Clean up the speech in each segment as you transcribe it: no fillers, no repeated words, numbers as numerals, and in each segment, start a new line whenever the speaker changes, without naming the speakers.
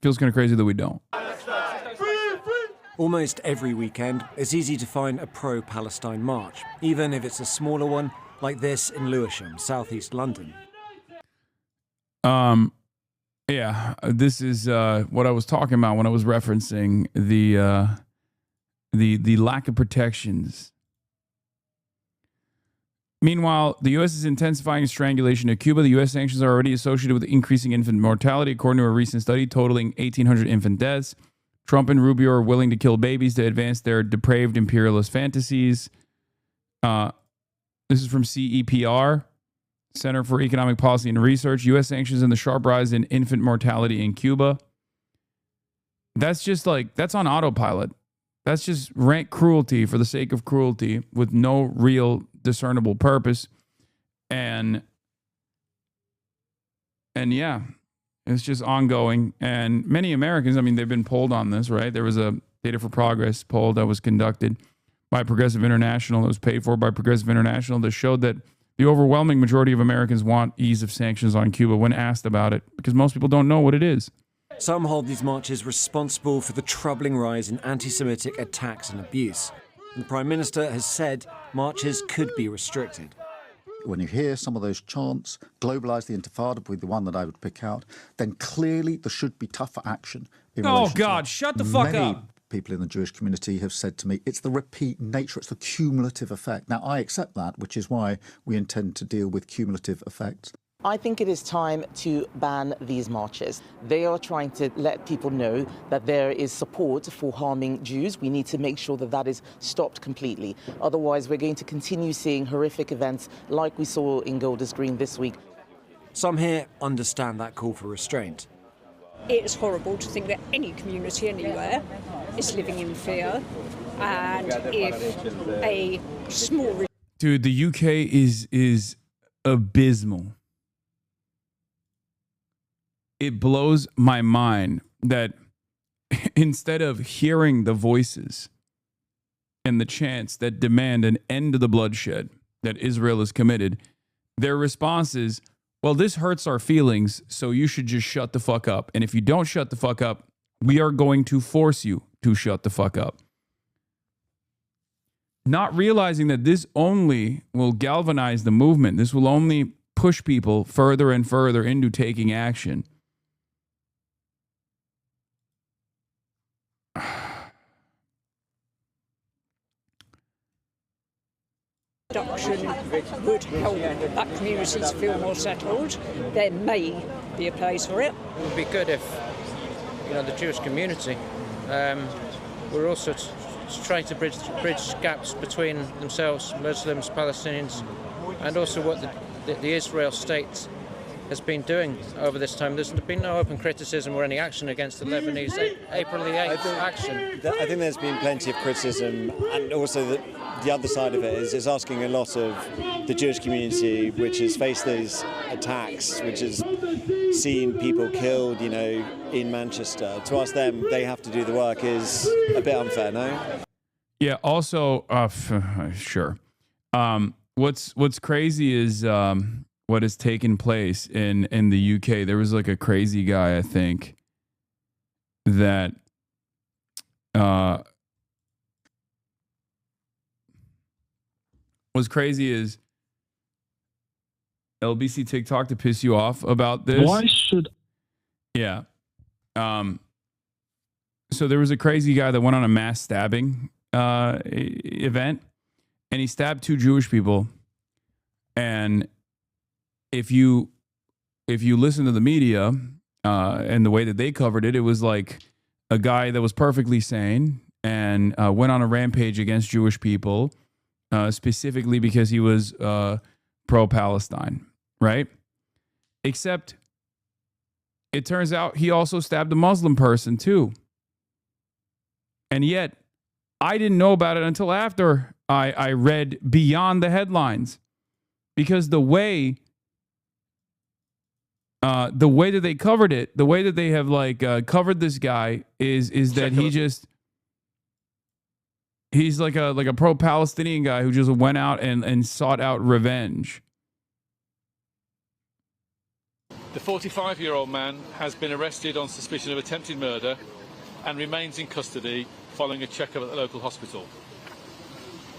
Feels kind of crazy that we don't.
Almost every weekend, it's easy to find a pro-Palestine march, even if it's a smaller one, like this in Lewisham, southeast London.
Yeah, this is what I was talking about when I was referencing the lack of protections. Meanwhile, the U.S. is intensifying strangulation of Cuba. The U.S. sanctions are already associated with increasing infant mortality, according to a recent study totaling 1,800 infant deaths. Trump and Rubio are willing to kill babies to advance their depraved imperialist fantasies. This is from CEPR, Center for Economic Policy and Research. U.S. sanctions and the sharp rise in infant mortality in Cuba. That's just that's on autopilot. That's just rank cruelty for the sake of cruelty with no real discernible purpose. And yeah, it's just ongoing. And many Americans, I mean, they've been polled on this, right? There was a Data for Progress poll that was conducted by Progressive International, that was paid for by Progressive International, that showed that the overwhelming majority of Americans want ease of sanctions on Cuba when asked about it, because most people don't know what it is.
Some hold these marches responsible for the troubling rise in anti-Semitic attacks and abuse. And the Prime Minister has said marches could be restricted.
When you hear some of those chants, globalise the Intifada would be the one that I would pick out, then clearly there should be tougher action.
Oh, God, shut the fuck up.
People in the Jewish community have said to me, it's the repeat nature, it's the cumulative effect. Now, I accept that, which is why we intend to deal with cumulative effects.
I think it is time to ban these marches. They are trying to let people know that there is support for harming Jews. We need to make sure that that is stopped completely. Otherwise, we're going to continue seeing horrific events like we saw in Golders Green this week.
Some here understand that call for restraint.
It's horrible to think that any community anywhere is living in fear. And if a small...
Dude, the UK is abysmal. It blows my mind that instead of hearing the voices and the chants that demand an end to the bloodshed that Israel has committed, their response is, well, this hurts our feelings, so you should just shut the fuck up. And if you don't shut the fuck up, we are going to force you to shut the fuck up. Not realizing that this only will galvanize the movement. This will only push people further and further into taking action.
Reduction would help that communities feel more settled. There may be a place for it.
It would be good if, the Jewish community were also trying to bridge gaps between themselves, Muslims, Palestinians, and also what the Israel state has been doing over this time. There's been no open criticism or any action against the Lebanese April the 8th action.
I think there's been plenty of criticism, and also the other side of it is asking a lot of the Jewish community, which has faced these attacks, which has seen people killed, in Manchester. To ask them, they have to do the work is a bit unfair, no?
Yeah, also, sure. What's crazy is what has taken place in the UK. There was like a crazy guy, I think, that what's crazy is LBC TikTok to piss you off about this.
Why should...
Yeah. So there was a crazy guy that went on a mass stabbing event, and he stabbed 2 Jewish people. And if you listen to the media and the way that they covered it, it was like a guy that was perfectly sane and went on a rampage against Jewish people, specifically because he was pro-Palestine, right? Except it turns out he also stabbed a Muslim person too. And yet I didn't know about it until after I read beyond the headlines, because the way that they covered it, the way that they have covered this guy is that he's like a pro-Palestinian guy who just went out and sought out revenge.
The 45-year-old man has been arrested on suspicion of attempted murder and remains in custody following a checkup at the local hospital.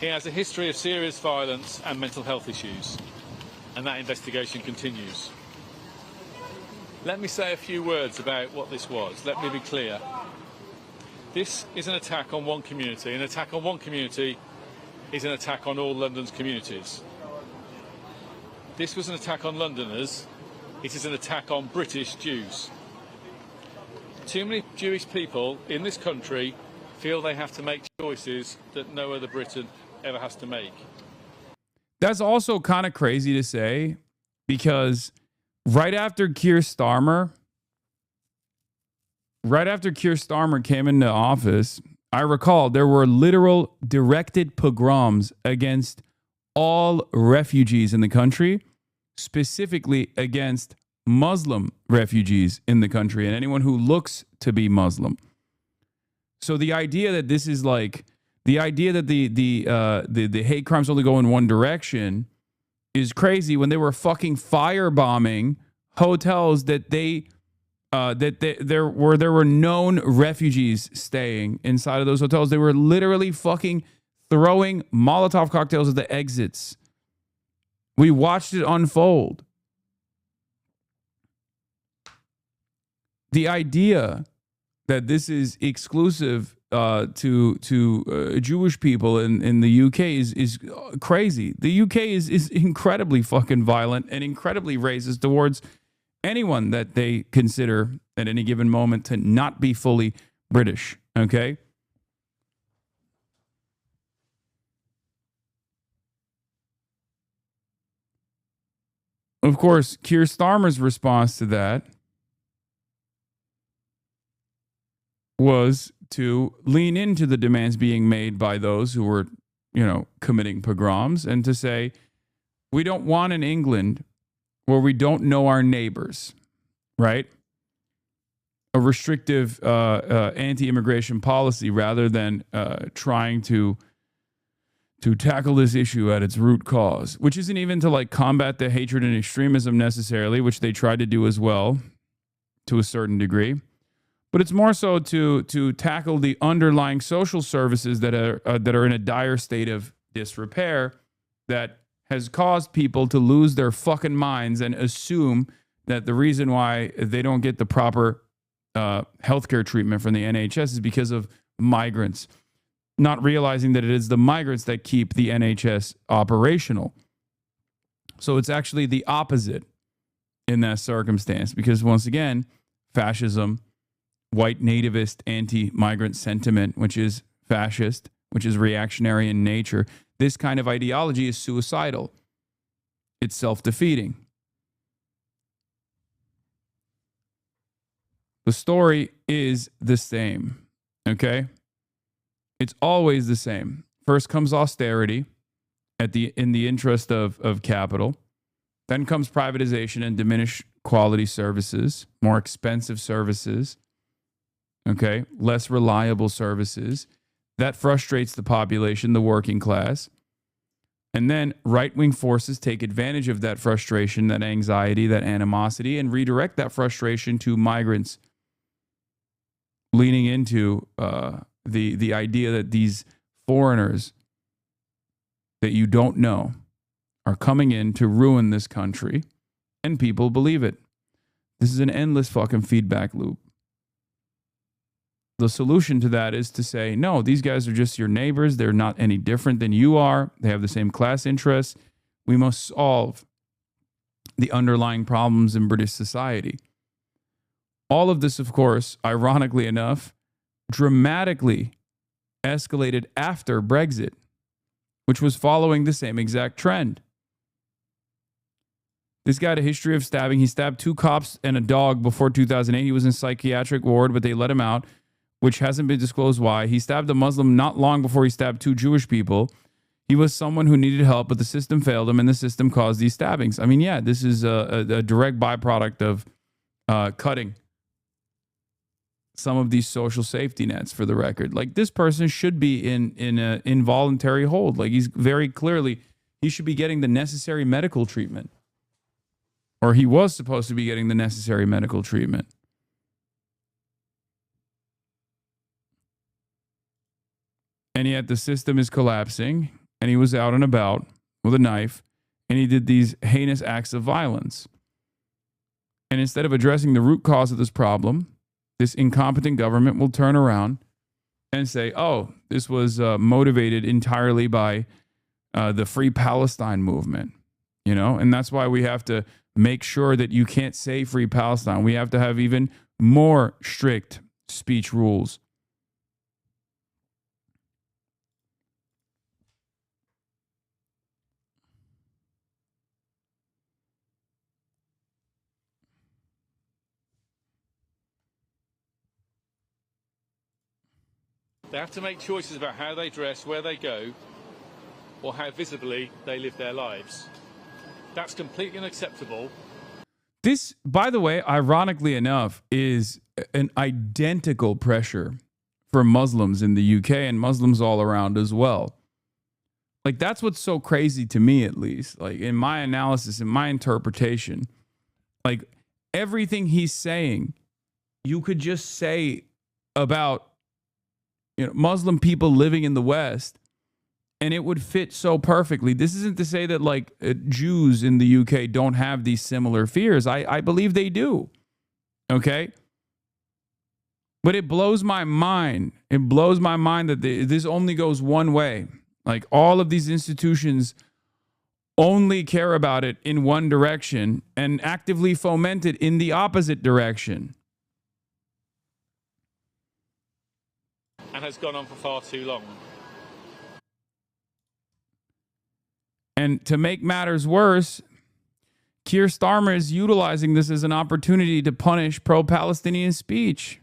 He has a history of serious violence and mental health issues, and that investigation continues. Let me say a few words about what this was. Let me be clear. This is an attack on one community. An attack on one community is an attack on all London's communities. This was an attack on Londoners. It is an attack on British Jews. Too many Jewish people in this country feel they have to make choices that no other Briton ever has to make.
That's also kind of crazy to say, because right after Keir Starmer came into office, I recall there were literal directed pogroms against all refugees in the country, specifically against Muslim refugees in the country and anyone who looks to be Muslim. So the idea that this is like the idea that the hate crimes only go in one direction is crazy, when they were fucking firebombing hotels that there were known refugees staying inside of those hotels. They were literally fucking throwing Molotov cocktails at the exits. We watched it unfold. The idea that this is exclusive to Jewish people in the UK is crazy. The UK is incredibly fucking violent and incredibly racist towards anyone that they consider at any given moment to not be fully British. Okay. Of course, Keir Starmer's response to that was to lean into the demands being made by those who were, committing pogroms, and to say, we don't want an England where we don't know our neighbors, right? A restrictive anti-immigration policy rather than trying to tackle this issue at its root cause, which isn't even to like combat the hatred and extremism necessarily, which they tried to do as well to a certain degree. But it's more so to tackle the underlying social services that are in a dire state of disrepair that has caused people to lose their fucking minds and assume that the reason why they don't get the proper healthcare treatment from the NHS is because of migrants, not realizing that it is the migrants that keep the NHS operational. So it's actually the opposite in that circumstance, because once again, fascism, white nativist anti-migrant sentiment, which is fascist, which is reactionary in nature, this kind of ideology is suicidal. It's self-defeating. The story is the same, okay? It's always the same. First comes austerity in the interest of capital. Then comes privatization and diminished quality services, more expensive services, okay, less reliable services. That frustrates the population, the working class. And then right-wing forces take advantage of that frustration, that anxiety, that animosity, and redirect that frustration to migrants, leaning into the idea that these foreigners that you don't know are coming in to ruin this country, and people believe it. This is an endless fucking feedback loop. The solution to that is to say, no, these guys are just your neighbors. They're not any different than you are. They have the same class interests. We must solve the underlying problems in British society. All of this, of course, ironically enough, dramatically escalated after Brexit, which was following the same exact trend. This guy had a history of stabbing. He stabbed 2 cops and a dog before 2008. He was in psychiatric ward, but they let him out, which hasn't been disclosed why. He stabbed a Muslim not long before he stabbed 2 Jewish people. He was someone who needed help, but the system failed him, and the system caused these stabbings. I mean, yeah, this is a direct byproduct of cutting some of these social safety nets, for the record. Like, this person should be in an involuntary hold. Like, he's very clearly, he should be getting the necessary medical treatment. or he was supposed to be getting the necessary medical treatment. And yet the system is collapsing, and he was out and about with a knife, and he did these heinous acts of violence. And instead of addressing the root cause of this problem, this incompetent government will turn around and say, oh, this was motivated entirely by the Free Palestine movement, you know? And that's why we have to make sure that you can't say Free Palestine. We have to have even more strict speech rules.
They have to make choices about how they dress, where they go, or how visibly they live their lives. That's completely unacceptable.
This, by the way, ironically enough, is an identical pressure for Muslims in the UK and Muslims all around as well. Like, that's what's so crazy to me, at least. Like, in my analysis, in my interpretation, like, everything he's saying, you could just say about, you know, Muslim people living in the West, and it would fit so perfectly. This isn't to say that, like, Jews in the UK don't have these similar fears. I believe they do. Okay? But it blows my mind. It blows my mind that this only goes one way. Like, all of these institutions only care about it in one direction and actively foment it in the opposite direction.
And has gone on for far too long.
And to make matters worse, Keir Starmer is utilizing this as an opportunity to punish pro-Palestinian speech.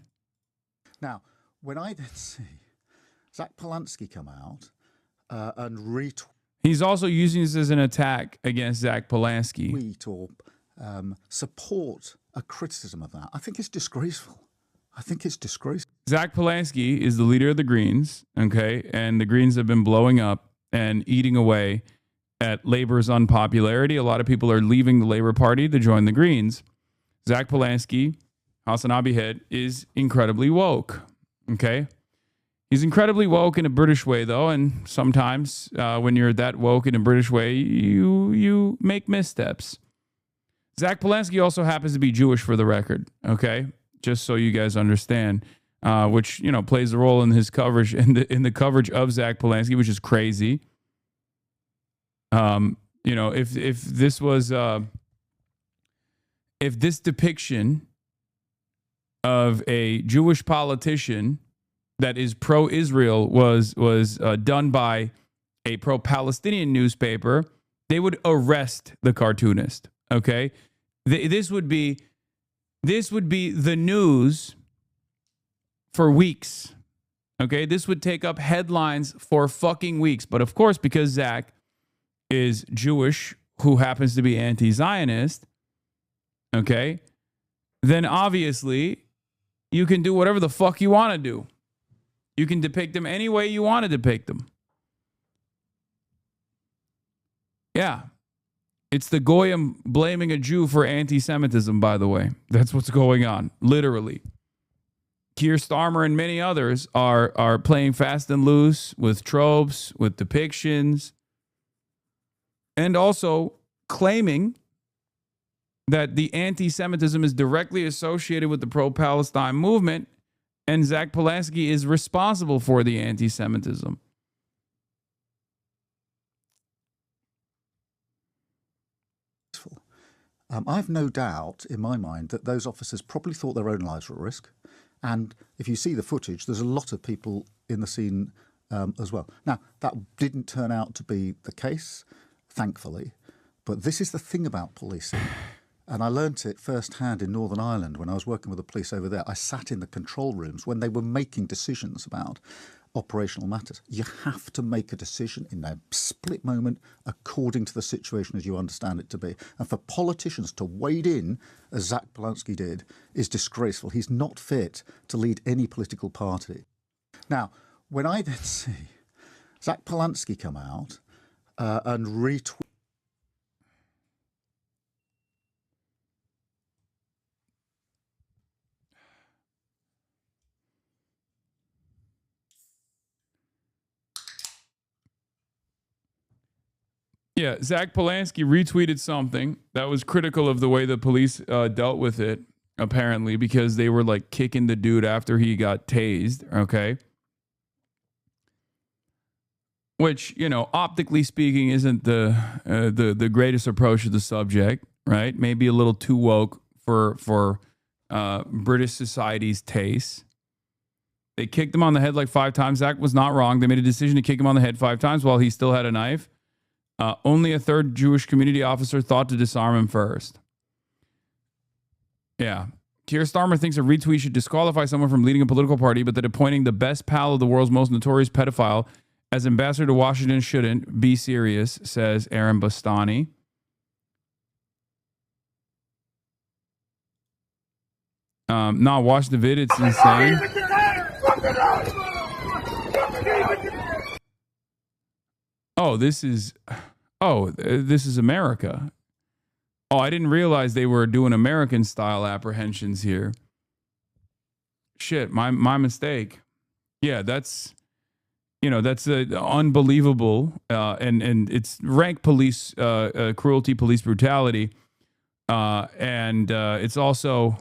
Now, when I then see Zach Polanski come out and retweet,
he's also using this as an attack against Zach Polanski.
or support a criticism of that, I think it's disgraceful. I think it's disgraceful.
Zach Polanski is the leader of the Greens, okay? And the Greens have been blowing up and eating away at Labor's unpopularity. A lot of people are leaving the Labor Party to join the Greens. Zach Polanski, HasanAbi head, is incredibly woke, okay? He's incredibly woke in a British way, though, and sometimes when you're that woke in a British way, you make missteps. Zach Polanski also happens to be Jewish, for the record, okay? Just so you guys understand, which, you know, plays a role in his coverage, in the coverage of Zach Polanski, which is crazy. You know, if this was if this depiction of a Jewish politician that is pro-Israel was done by a pro-Palestinian newspaper, they would arrest the cartoonist. Okay, this would be the news for weeks. Okay, this would take up headlines for fucking weeks. But of course, because Zach is Jewish, who happens to be anti-Zionist, okay, then obviously you can do whatever the fuck you want to do. You can depict them any way you want to depict them. Yeah. It's the Goyim blaming a Jew for anti-Semitism, by the way. That's what's going on, literally. Keir Starmer and many others are playing fast and loose with tropes, with depictions, and also claiming that the anti-Semitism is directly associated with the pro-Palestine movement, and Zach Polanski is responsible for the anti-Semitism.
I have no doubt in my mind that those officers probably thought their own lives were at risk. And if you see the footage, there's a lot of people in the scene as well. Now, that didn't turn out to be the case, thankfully. But this is the thing about policing. And I learnt it firsthand in Northern Ireland when I was working with the police over there. I sat in the control rooms when they were making decisions about operational matters. You have to make a decision in a split moment according to the situation as you understand it to be. And for politicians to wade in, as Zach Polanski did, is disgraceful. He's not fit to lead any political party. Now, when I then see Zach Polanski come out and retweet,
Yeah, Zach Polanski retweeted something that was critical of the way the police dealt with it, apparently, because they were like kicking the dude after he got tased, okay? Which, you know, optically speaking, isn't the greatest approach to the subject, right? Maybe a little too woke for British society's taste. They kicked him on the head like 5 times. Zach was not wrong. They made a decision to kick him on the head 5 times while he still had a knife. Only a third Jewish community officer thought to disarm him first. Yeah. Keir Starmer thinks a retweet should disqualify someone from leading a political party, but that appointing the best pal of the world's most notorious pedophile as ambassador to Washington shouldn't. Be serious, says Aaron Bastani. Nah, watch the vid. It's insane. This is America. Oh, I didn't realize they were doing American style apprehensions here. Shit, my mistake. Yeah, that's unbelievable. And it's rank police cruelty, police brutality. And it's also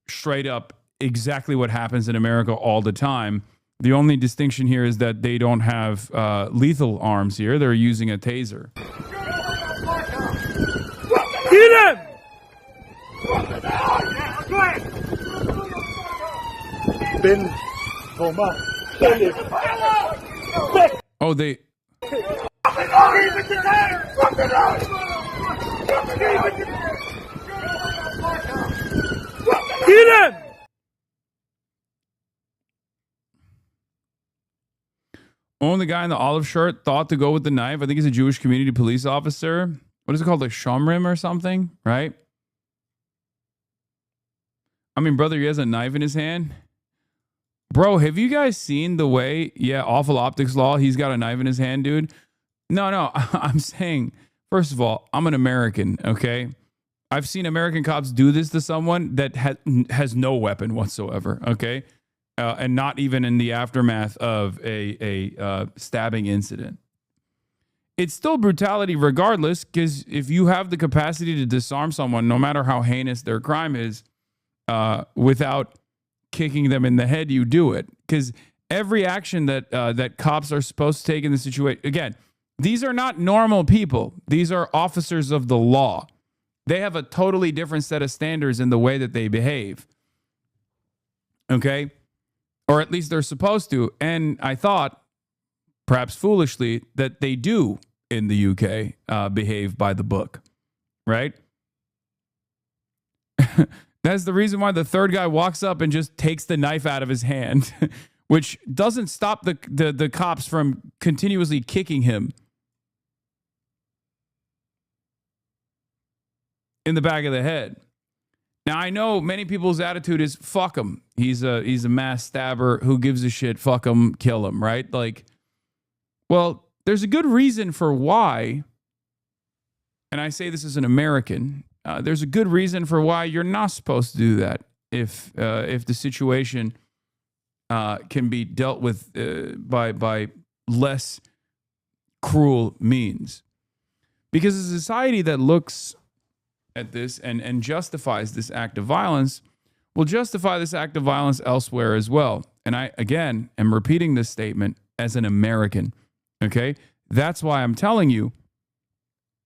straight up exactly what happens in America all the time. The only distinction here is that they don't have lethal arms here. They're using a taser.
Get him! Ben Thomas.
Oh, they...
Get him!
Only guy in the olive shirt thought to go with the knife. I think he's a Jewish community police officer. What is it called? Like Shomrim or something, right? I mean, brother, he has a knife in his hand. Bro, have you guys seen the way, awful optics law, he's got a knife in his hand, dude? No, I'm saying, first of all, I'm an American, okay? I've seen American cops do this to someone that has no weapon whatsoever, okay? And not even in the aftermath of a stabbing incident. It's still brutality regardless, because if you have the capacity to disarm someone, no matter how heinous their crime is, without kicking them in the head, you do it. Because every action that cops are supposed to take in the situation, again, these are not normal people. These are officers of the law. They have a totally different set of standards in the way that they behave. Okay? Or at least they're supposed to. And I thought, perhaps foolishly, that they do in the UK behave by the book. Right? That's the reason why the third guy walks up and just takes the knife out of his hand, which doesn't stop the cops from continuously kicking him in the back of the head. Now, I know many people's attitude is, fuck him. He's a mass stabber. Who gives a shit? Fuck him. Kill him, right? Like, well, there's a good reason for why, and I say this as an American, there's a good reason for why you're not supposed to do that if the situation can be dealt with by less cruel means. Because a society that looks at this and justifies this act of violence will justify this act of violence elsewhere as well. And I, again, am repeating this statement as an American, okay? That's why I'm telling you,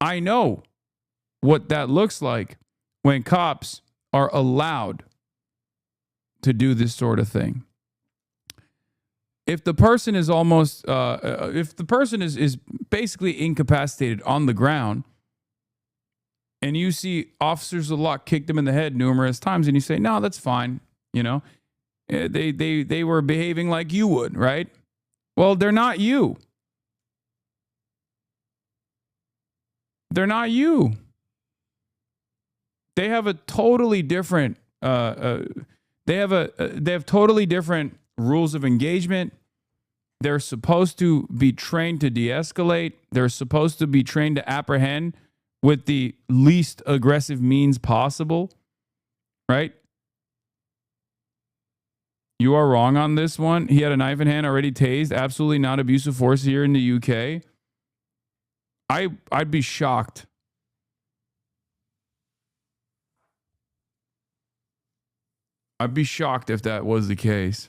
I know what that looks like when cops are allowed to do this sort of thing. If the person is almost, if the person is basically incapacitated on the ground, and you see officers of the law kick them in the head numerous times, and you say, no, that's fine. You know, they were behaving like you would, right? Well, they're not you. They're not you. They have a totally different, they have totally different rules of engagement. They're supposed to be trained to de-escalate. They're supposed to be trained to apprehend with the least aggressive means possible, right? You are wrong on this one. He had a knife in hand, already tased. Absolutely not abuse of force here in the UK. I'd be shocked. I'd be shocked if that was the case.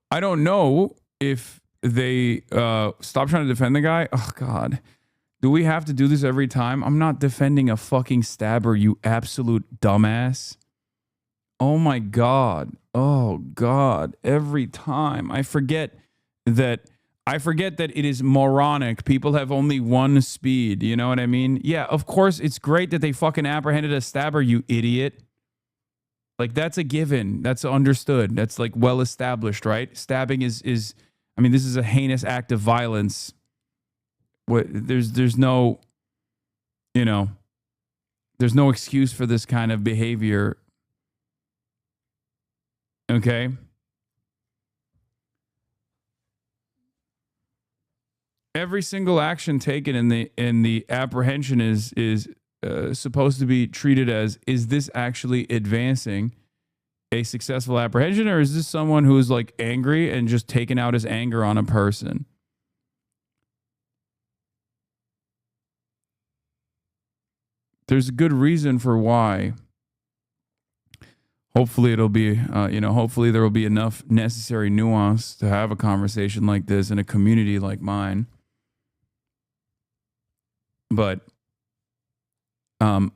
I don't know if they stop trying to defend the guy. Oh, God. Do we have to do this every time? I'm not defending a fucking stabber, you absolute dumbass. Oh, my God. Oh, God. Every time. I forget that it is moronic. People have only one speed. You know what I mean? Yeah, of course, it's great that they fucking apprehended a stabber, you idiot. Like, that's a given. That's understood. That's, like, well established, right? Stabbing is I mean, this is a heinous act of violence. There's no, you know, there's no excuse for this kind of behavior. Okay? Every single action taken in the apprehension is supposed to be treated as, is this actually advancing a successful apprehension, or is this someone who is like angry and just taking out his anger on a person? There's a good reason for why. Hopefully it'll be, hopefully there will be enough necessary nuance to have a conversation like this in a community like mine. But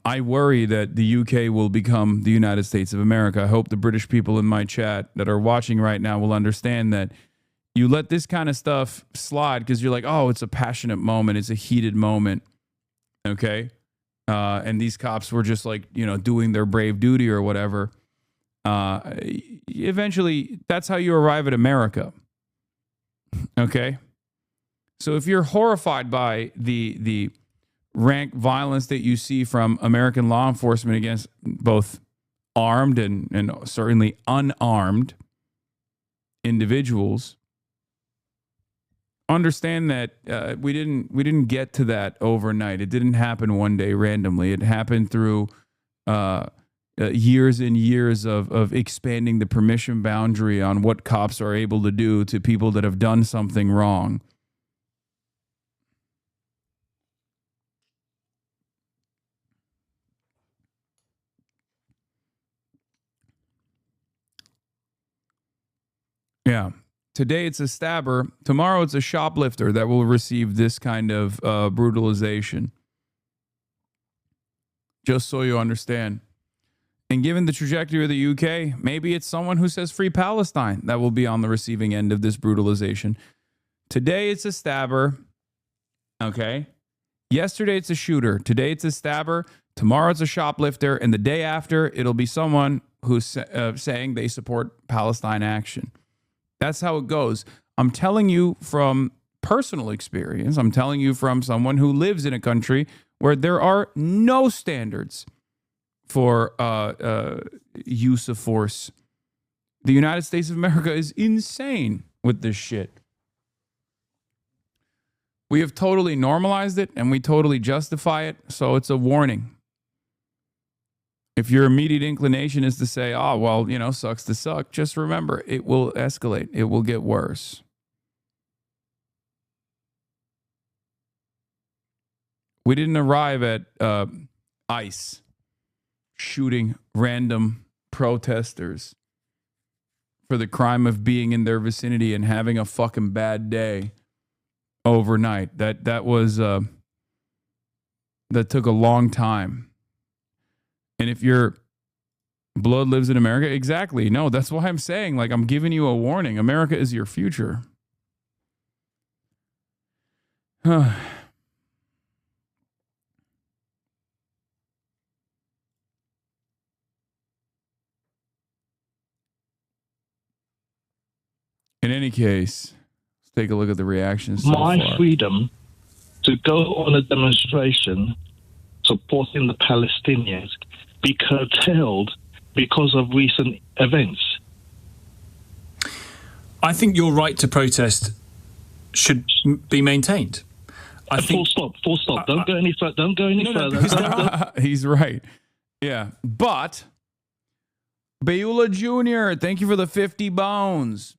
I worry that the UK will become the United States of America. I hope the British people in my chat that are watching right now will understand that you let this kind of stuff slide because you're like, oh, it's a passionate moment. It's a heated moment. Okay. And these cops were just like, doing their brave duty or whatever. Eventually, that's how you arrive at America. Okay. So if you're horrified by the rank violence that you see from American law enforcement against both armed and certainly unarmed individuals, understand that we didn't get to that overnight. It didn't happen one day randomly. It happened through years and years of expanding the permission boundary on what cops are able to do to people that have done something wrong. Yeah. Today it's a stabber. Tomorrow it's a shoplifter that will receive this kind of brutalization. Just so you understand. And given the trajectory of the UK, maybe it's someone who says free Palestine that will be on the receiving end of this brutalization. Today it's a stabber. Okay. Yesterday it's a shooter. Today it's a stabber. Tomorrow it's a shoplifter. And the day after, it'll be someone who's saying they support Palestine action. That's how it goes. I'm telling you from personal experience. I'm telling you from someone who lives in a country where there are no standards for use of force. The United States of America is insane with this shit. We have totally normalized it and we totally justify it. So it's a warning. If your immediate inclination is to say, oh, well, sucks to suck, just remember, it will escalate. It will get worse. We didn't arrive at ICE shooting random protesters for the crime of being in their vicinity and having a fucking bad day overnight. That took a long time. And if your blood lives in America, exactly. No, that's why I'm saying, like, I'm giving you a warning. America is your future. In any case, let's take a look at the reactions so
My
far.
freedom to go on a demonstration supporting the Palestinians be curtailed because of recent events.
I think your right to protest should be maintained.
Full stop. Don't go any further.
He's right. Yeah. But, Beula Jr., thank you for the 50 bones.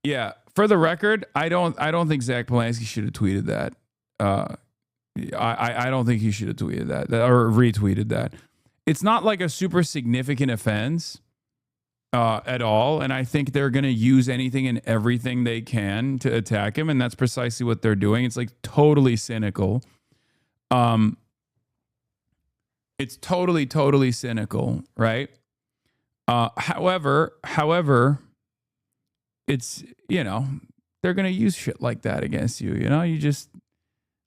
Yeah. For the record, I don't think Zach Polanski should have tweeted that. I don't think he should have tweeted that or retweeted that. It's not like a super significant offense at all, and I think they're going to use anything and everything they can to attack him, and that's precisely what they're doing. It's like totally cynical. It's totally cynical, right? However, it's, you know, they're going to use shit like that against you. You know, you just,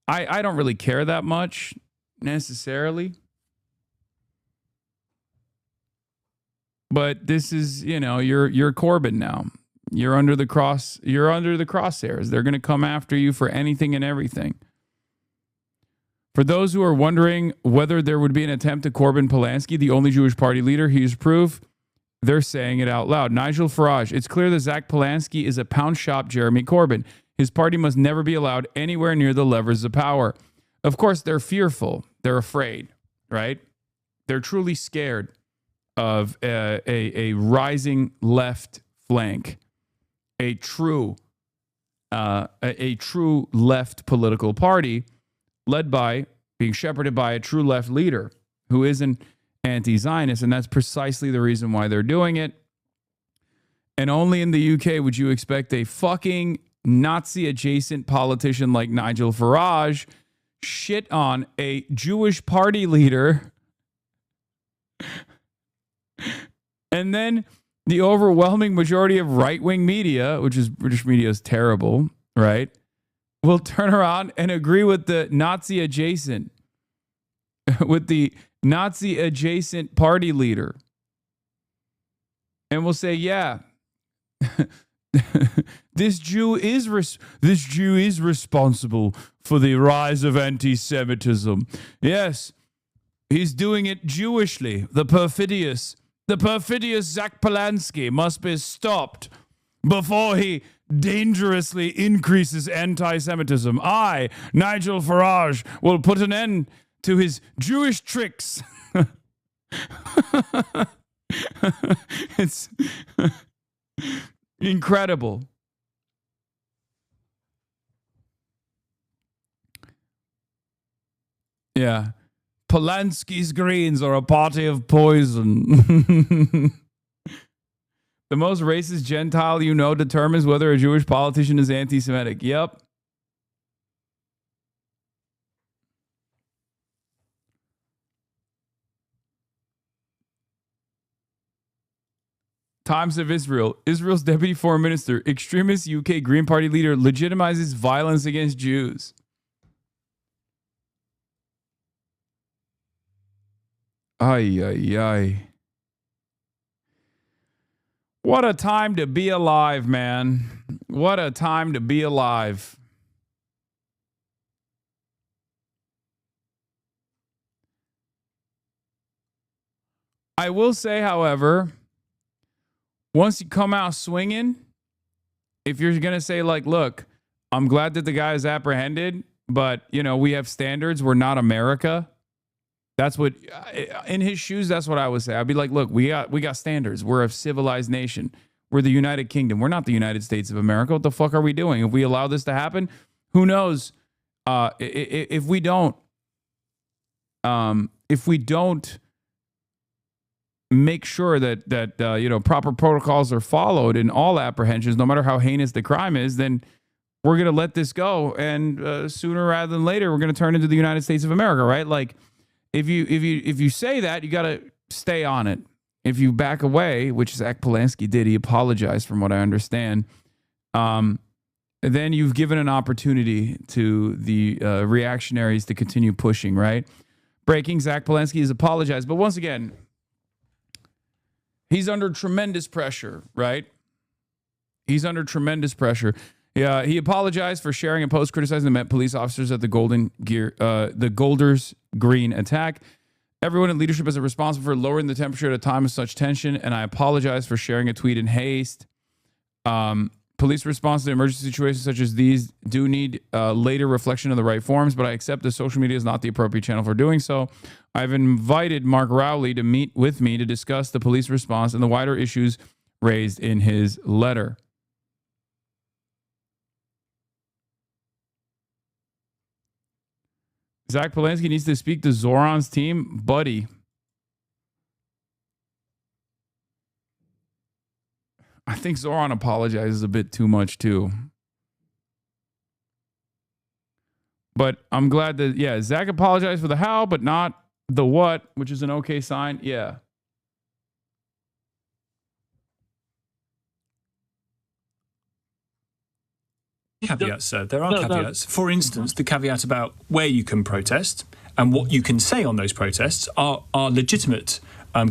I don't really care that much necessarily. But this is, you know, you're Corbyn now. You're under the crosshairs. They're going to come after you for anything and everything. For those who are wondering whether there would be an attempt to Corbyn Polanski, the only Jewish party leader, here's proof. They're saying it out loud. Nigel Farage, it's clear that Zach Polanski is a pound shop Jeremy Corbyn. His party must never be allowed anywhere near the levers of power. Of course, they're fearful. They're afraid, right? They're truly scared of a rising left flank, a true left political party led by, being shepherded by a true left leader who is an anti-Zionist, and that's precisely the reason why they're doing it. And only in the UK would you expect a fucking Nazi-adjacent politician like Nigel Farage shit on a Jewish party leader. And then the overwhelming majority of right-wing media, which is British media is terrible, right, will turn around and agree with the Nazi-adjacent party leader. And will say, yeah, this Jew is responsible for the rise of anti-Semitism. Yes, he's doing it Jewishly. The perfidious Zach Polanski must be stopped before he dangerously increases anti-Semitism. I, Nigel Farage, will put an end to his Jewish tricks. It's incredible. Yeah. Polanski's Greens are a party of poison. The most racist Gentile you know determines whether a Jewish politician is anti-Semitic. Yep. Times of Israel. Israel's deputy foreign minister, extremist UK Green Party leader, legitimizes violence against Jews. Ay, ay, ay. What a time to be alive, man. What a time to be alive. I will say, however, once you come out swinging, if you're going to say, like, look, I'm glad that the guy is apprehended, but, you know, we have standards. We're not America. That's what, in his shoes, that's what I would say. I'd be like, look, we got standards. We're a civilized nation. We're the United Kingdom. We're not the United States of America. What the fuck are we doing? If we allow this to happen, who knows? If we don't make sure that proper protocols are followed in all apprehensions, no matter how heinous the crime is, then we're gonna let this go, and sooner rather than later, we're gonna turn into the United States of America, right? Like, if you say that, you gotta stay on it. If you back away, which Zach Polanski did, he apologized from what I understand. Then you've given an opportunity to the reactionaries to continue pushing, right? Breaking, Zach Polanski has apologized, but once again, he's under tremendous pressure, right? He's under tremendous pressure. Yeah, he apologized for sharing a post criticizing the Met police officers at the Golders Green attack. Everyone in leadership is responsible for lowering the temperature at a time of such tension, and I apologize for sharing a tweet in haste. Police response to emergency situations such as these do need later reflection of the right forms, but I accept that social media is not the appropriate channel for doing so. I've invited Mark Rowley to meet with me to discuss the police response and the wider issues raised in his letter. Zach Polanski needs to speak to Zoran's team, buddy. I think Zoran apologizes a bit too much too. But I'm glad that, yeah, Zach apologized for the how, but not the what, which is an okay sign. Yeah.
Caveats, sir. There are caveats. For instance, the caveat about where you can protest and what you can say on those protests are legitimate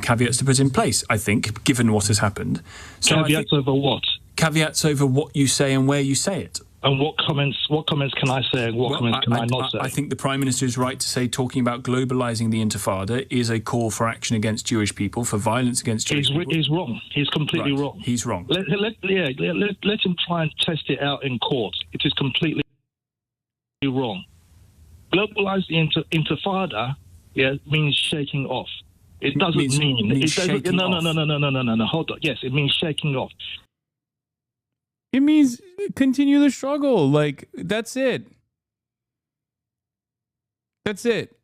caveats to put in place, I think, given what has happened. So
caveats over what?
Caveats over what you say and where you say it.
And what comments can I say and what comments can I not say?
I think the Prime Minister is right to say talking about globalising the Intifada is a call for action against Jewish people, for violence against Jewish people.
He's wrong. He's completely wrong.
He's wrong.
Let him try and test it out in court. It is completely wrong. Globalise the Intifada means shaking off. It doesn't mean no. Hold on. Yes, it means shaking off.
It means continue the struggle. Like, that's it. That's it.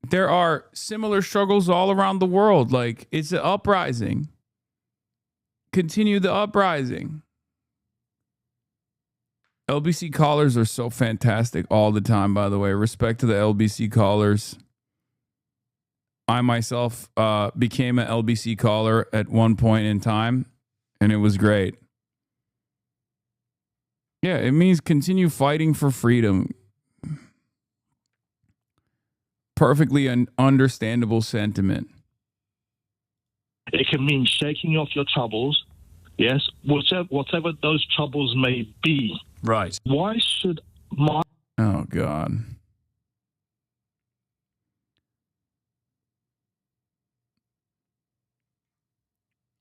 There are similar struggles all around the world. Like, it's an uprising. Continue the uprising. LBC callers are so fantastic all the time, by the way. Respect to the LBC callers. I myself became an LBC caller at one point in time, and it was great. Yeah, it means continue fighting for freedom. Perfectly understandable sentiment.
It can mean shaking off your troubles, yes, whatever those troubles may be.
Right.
Why should my...
Oh, God.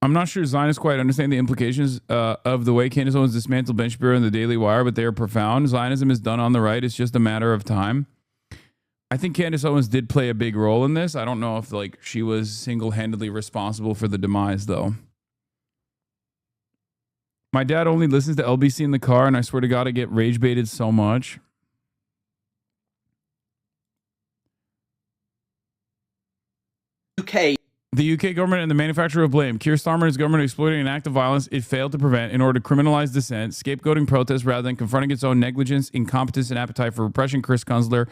I'm not sure Zionists quite understand the implications of the way Candace Owens dismantled Ben Shapiro and the Daily Wire, but they are profound. Zionism is done on the right. It's just a matter of time. I think Candace Owens did play a big role in this. I don't know if she was single-handedly responsible for the demise, though. My dad only listens to LBC in the car, and I swear to God, I get rage-baited so much.
UK.
The UK government and the manufacturer of blame. Keir Starmer and his government exploiting an act of violence it failed to prevent in order to criminalize dissent, scapegoating protests rather than confronting its own negligence, incompetence, and appetite for repression. Chris Kunzler,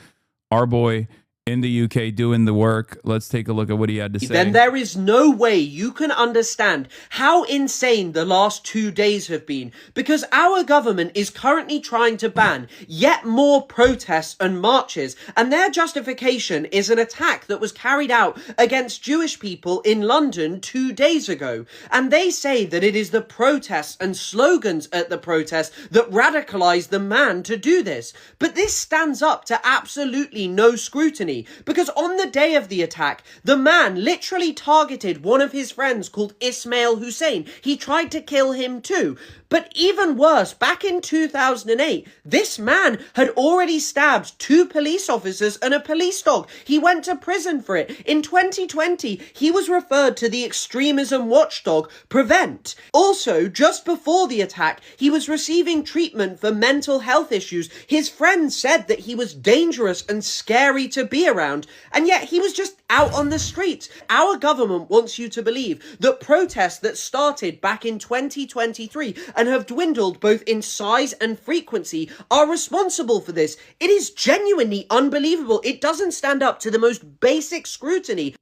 our boy in the UK, doing the work. Let's take a look at what he had to say.
Then there is no way you can understand how insane the last 2 days have been, because our government is currently trying to ban yet more protests and marches, and their justification is an attack that was carried out against Jewish people in London 2 days ago. And they say that it is the protests and slogans at the protest that radicalized the man to do this. But this stands up to absolutely no scrutiny, because on the day of the attack, the man literally targeted one of his friends called Ismail Hussein. He tried to kill him too. But even worse, back in 2008, this man had already stabbed 2 police officers and a police dog. He went to prison for it. In 2020, he was referred to the extremism watchdog Prevent. Also, just before the attack, he was receiving treatment for mental health issues. His friends said that he was dangerous and scary to be around, and yet he was just out on the streets. Our government wants you to believe that protests that started back in 2023 and have dwindled both in size and frequency are responsible for this. It is genuinely unbelievable. It doesn't stand up to the most basic scrutiny.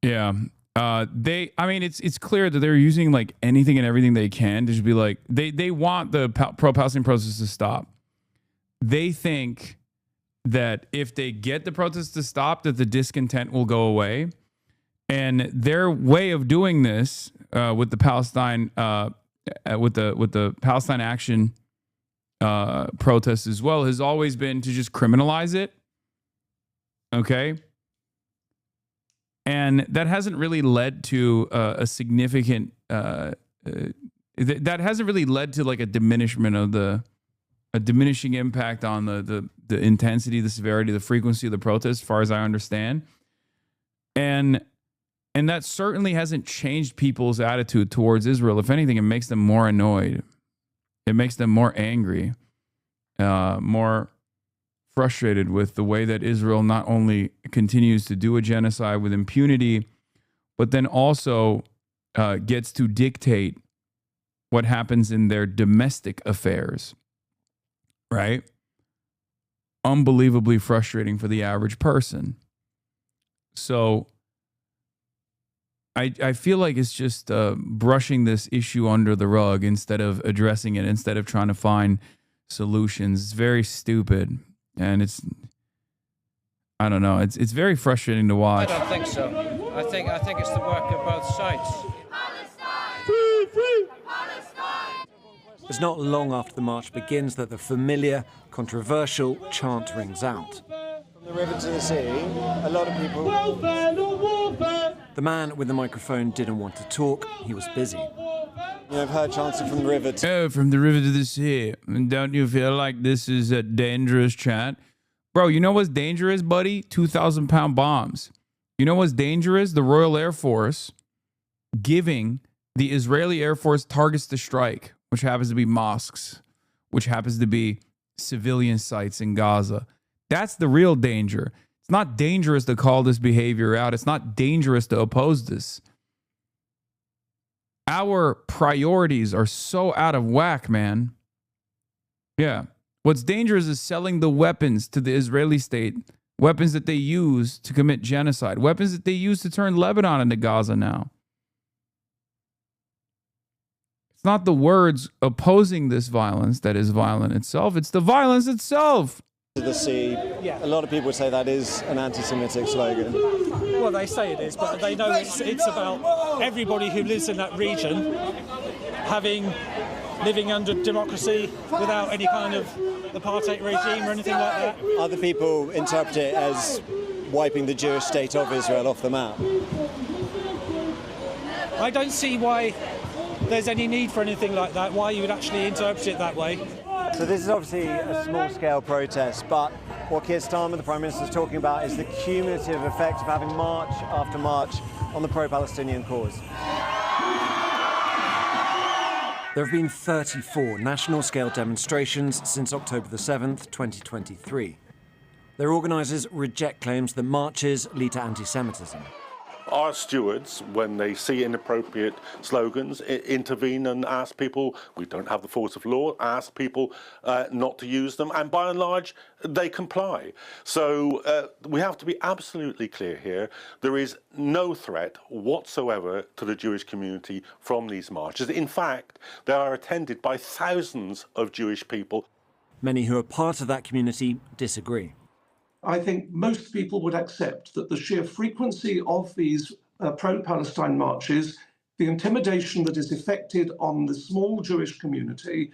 Yeah. It's clear that they're using anything and everything they can to just be they want the pro-Palestinian protests to stop. They think that if they get the protests to stop, that the discontent will go away. And their way of doing this with the Palestine with the Palestine Action protests as well has always been to just criminalize it. Okay. And that hasn't really led to a significant that hasn't really led to a diminishment of a diminishing impact on the intensity, the severity, the frequency of the protests, as far as I understand. And that certainly hasn't changed people's attitude towards Israel. If anything, it makes them more annoyed. It makes them more angry, more frustrated with the way that Israel not only continues to do a genocide with impunity, but then also gets to dictate what happens in their domestic affairs, right? Unbelievably frustrating for the average person. So I feel like it's just brushing this issue under the rug instead of addressing it, instead of trying to find solutions. It's very stupid, and I don't know. It's very frustrating to watch.
I don't think so. I think it's the work of both sides.
It's not long after the march begins that the familiar, controversial chant rings out.
From the river to the sea, a lot of people...
The man with the microphone didn't want to talk. He was busy.
I've heard chanting from the river to...
Oh, from the river to the sea. Don't you feel like this is a dangerous chant? Bro, you know what's dangerous, buddy? 2,000-pound bombs. You know what's dangerous? The Royal Air Force giving the Israeli Air Force targets to strike, which happens to be mosques, which happens to be civilian sites in Gaza. That's the real danger. It's not dangerous to call this behavior out. It's not dangerous to oppose this. Our priorities are so out of whack, man. Yeah. What's dangerous is selling the weapons to the Israeli state, weapons that they use to commit genocide, weapons that they use to turn Lebanon into Gaza now. It's not the words opposing this violence that is violent itself. It's the violence itself.
To the sea, a lot of people would say that is an anti-Semitic slogan.
Well, they say it is, but they know it's about everybody who lives in that region living under democracy without any kind of apartheid regime or anything like that.
Other people interpret it as wiping the Jewish state of Israel off the map.
I don't see why there's any need for anything like that, why you would actually interpret it that way.
So this is obviously a small-scale protest, but what Keir Starmer, the Prime Minister, is talking about is the cumulative effect of having march after march on the pro-Palestinian cause.
There have been 34 national-scale demonstrations since October the 7th, 2023. Their organisers reject claims that marches lead to anti-Semitism.
Our stewards, when they see inappropriate slogans, intervene and ask people, we don't have the force of law, ask people not to use them, and by and large, they comply. So we have to be absolutely clear here. There is no threat whatsoever to the Jewish community from these marches. In fact, they are attended by thousands of Jewish people.
Many who are part of that community disagree.
I think most people would accept that the sheer frequency of these pro-Palestine marches, the intimidation that is effected on the small Jewish community,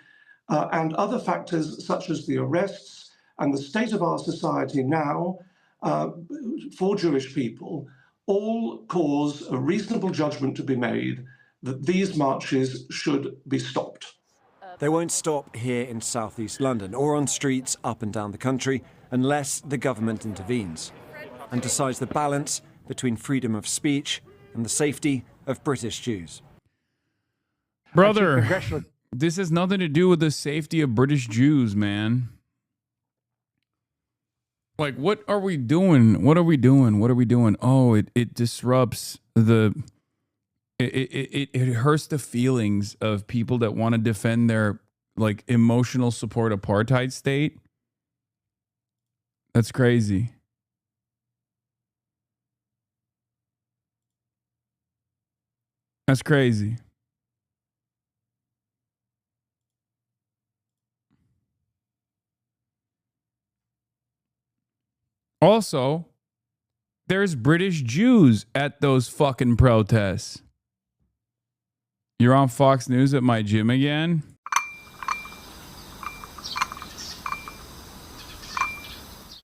and other factors such as the arrests and the state of our society now for Jewish people, all cause a reasonable judgment to be made that these marches should be stopped.
They won't stop here in southeast London or on streets up and down the country unless the government intervenes and decides the balance between freedom of speech and the safety of British Jews.
Brother, this has nothing to do with the safety of British Jews, man. Like, what are we doing? What are we doing? What are we doing? Oh, it disrupts it hurts the feelings of people that want to defend their, like, emotional support apartheid state. That's crazy. That's crazy. Also, there's British Jews at those fucking protests. You're on Fox News at my gym again?